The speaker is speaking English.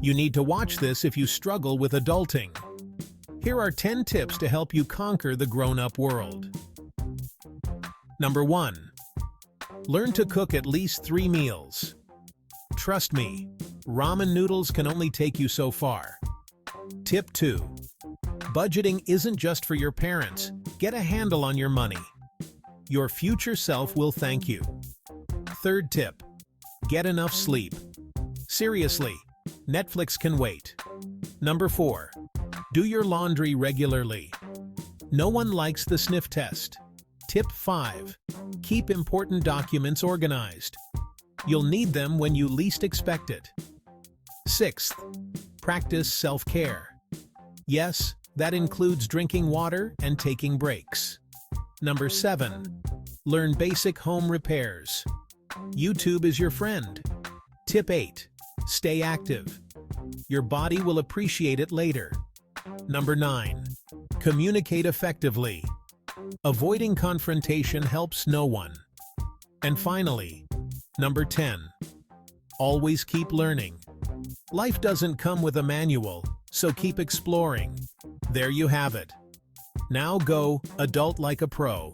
You need to watch this if you struggle with adulting. Here are 10 tips to help you conquer the grown-up world. Number 1. Learn to cook at least 3 meals. Trust me, ramen noodles can only take you so far. Tip 2. Budgeting isn't just for your parents. Get a handle on your money. Your future self will thank you. Third tip. Get enough sleep. Seriously, Netflix can wait. Number 4. Do your laundry regularly. No one likes the sniff test. Tip 5. Keep important documents organized. You'll need them when you least expect it. Sixth, practice self-care. Yes, that includes drinking water and taking breaks. Number 7. Learn basic home repairs. YouTube is your friend. Tip 8. Stay active. Your body will appreciate it later. Number 9. Communicate effectively. Avoiding confrontation helps no one. And finally, number 10. Always keep learning. Life doesn't come with a manual, so keep exploring. There you have it. Now go adult like a pro.